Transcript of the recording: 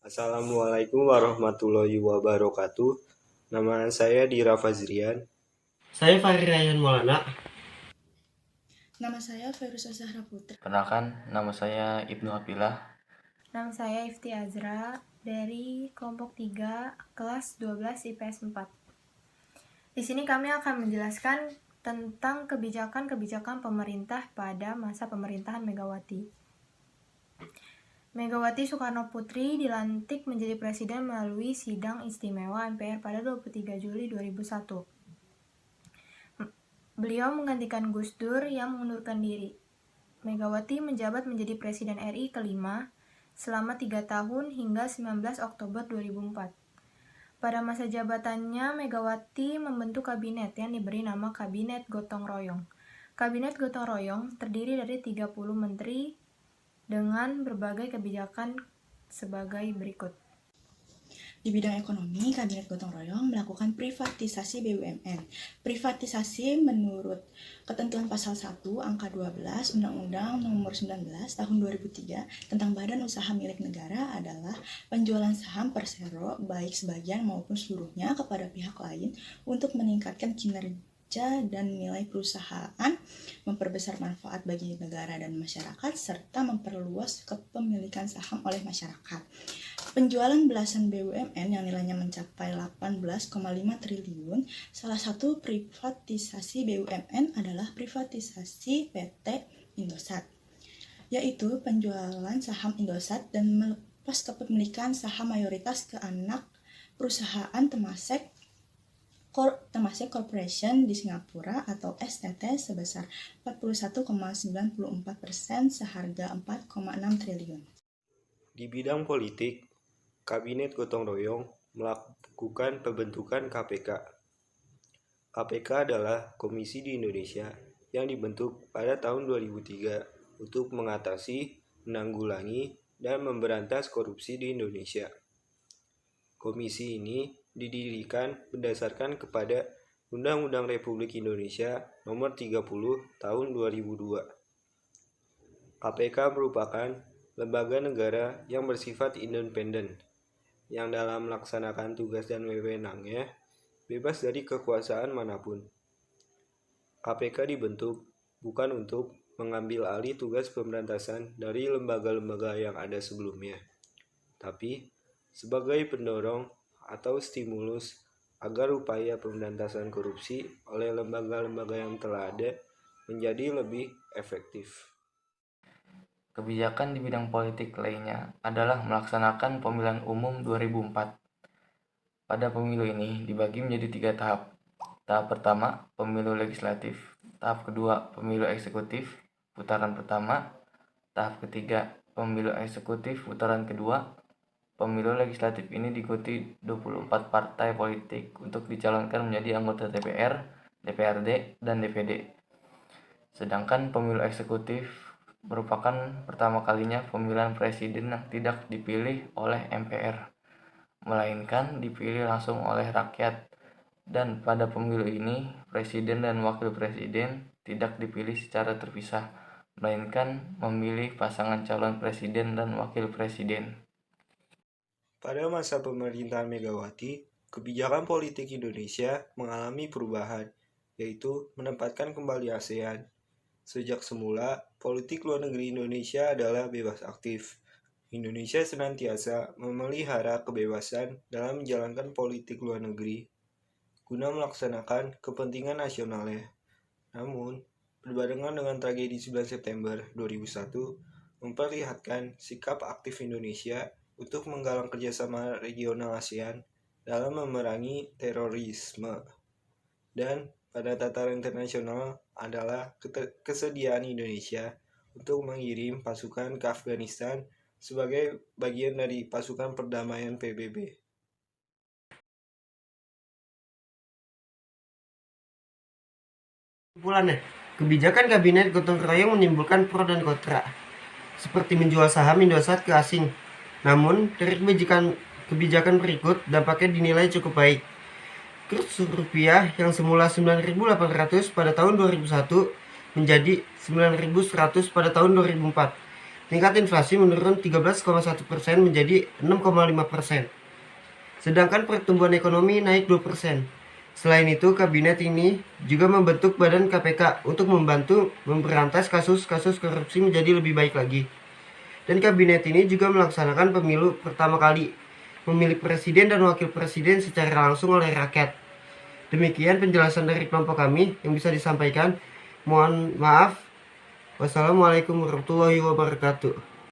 Assalamualaikum warahmatullahi wabarakatuh. Nama saya Dira Fazrian. Saya Fahri Rayhan Maulana. Nama saya Feruza Zahra Putri. Perkenalkan, nama saya Ibnu Apilah. Nama saya Ifti Azra dari kelompok 3 kelas 12 IPS 4. Di sini kami akan menjelaskan tentang kebijakan-kebijakan pemerintah pada masa pemerintahan Megawati. Megawati Soekarno Putri dilantik menjadi presiden melalui sidang istimewa MPR pada 23 Juli 2001. Beliau menggantikan Gus Dur yang mengundurkan diri. Megawati menjabat menjadi Presiden RI kelima selama 3 tahun hingga 19 Oktober 2004. Pada masa jabatannya, Megawati membentuk kabinet yang diberi nama Kabinet Gotong Royong. Kabinet Gotong Royong terdiri dari 30 menteri dengan berbagai kebijakan sebagai berikut. Di bidang ekonomi, Kabinet Gotong Royong melakukan privatisasi BUMN. Privatisasi menurut ketentuan pasal 1 angka 12 Undang-Undang Nomor 19 Tahun 2003 tentang Badan Usaha Milik Negara adalah penjualan saham persero baik sebagian maupun seluruhnya kepada pihak lain untuk meningkatkan kinerja dan nilai perusahaan, memperbesar manfaat bagi negara dan masyarakat, serta memperluas kepemilikan saham oleh masyarakat. Penjualan belasan BUMN yang nilainya mencapai 18,5 triliun, salah satu privatisasi BUMN adalah privatisasi PT Indosat, yaitu penjualan saham Indosat dan melepas kepemilikan saham mayoritas ke anak perusahaan Temasek Corporation di Singapura atau STT sebesar 41,94% seharga 4,6 triliun. Di bidang politik, Kabinet Gotong Royong melakukan pembentukan KPK. KPK adalah komisi di Indonesia yang dibentuk pada tahun 2003 untuk mengatasi, menanggulangi, dan memberantas korupsi di Indonesia. Komisi ini didirikan berdasarkan kepada Undang-Undang Republik Indonesia Nomor 30 Tahun 2002. KPK merupakan lembaga negara yang bersifat independen, yang dalam melaksanakan tugas dan wewenangnya bebas dari kekuasaan manapun. KPK dibentuk bukan untuk mengambil alih tugas pemberantasan dari lembaga-lembaga yang ada sebelumnya, tapi sebagai pendorong atau stimulus agar upaya pemberantasan korupsi oleh lembaga-lembaga yang telah ada menjadi lebih efektif. Kebijakan di bidang politik lainnya adalah melaksanakan pemilihan umum 2004. Pada pemilu ini dibagi menjadi 3 tahap. Tahap pertama, pemilu legislatif. Tahap kedua, pemilu eksekutif, putaran pertama. Tahap ketiga, pemilu eksekutif, putaran kedua. Pemilu legislatif ini diikuti 24 partai politik untuk dicalonkan menjadi anggota DPR, DPRD, dan DPD. Sedangkan pemilu eksekutif merupakan pertama kalinya pemilihan presiden yang tidak dipilih oleh MPR, melainkan dipilih langsung oleh rakyat. Dan pada pemilu ini, presiden dan wakil presiden tidak dipilih secara terpisah, melainkan memilih pasangan calon presiden dan wakil presiden. Pada masa pemerintahan Megawati, kebijakan politik Indonesia mengalami perubahan, yaitu menempatkan kembali ASEAN. Sejak semula, politik luar negeri Indonesia adalah bebas aktif. Indonesia senantiasa memelihara kebebasan dalam menjalankan politik luar negeri guna melaksanakan kepentingan nasionalnya. Namun, berbarengan dengan tragedi 9 September 2001 memperlihatkan sikap aktif Indonesia untuk menggalang kerjasama regional ASEAN dalam memerangi terorisme. Dan pada tataran internasional adalah kesediaan Indonesia untuk mengirim pasukan ke Afghanistan sebagai bagian dari pasukan perdamaian PBB. Kesimpulannya, kebijakan Kabinet Gotong Royong menimbulkan pro dan kontra, seperti menjual saham Indosat ke asing. Namun, dari kebijakan berikut dampaknya dinilai cukup baik. Kurs rupiah yang semula 9.800 pada tahun 2001 menjadi 9.100 pada tahun 2004. Tingkat inflasi menurun 13,1% menjadi 6,5%. Sedangkan pertumbuhan ekonomi naik 2%. Selain itu, kabinet ini juga membentuk Badan KPK untuk membantu memberantas kasus-kasus korupsi menjadi lebih baik lagi. Dan kabinet ini juga melaksanakan pemilu pertama kali, memilih presiden dan wakil presiden secara langsung oleh rakyat. Demikian penjelasan dari kelompok kami yang bisa disampaikan. Mohon maaf. Wassalamualaikum warahmatullahi wabarakatuh.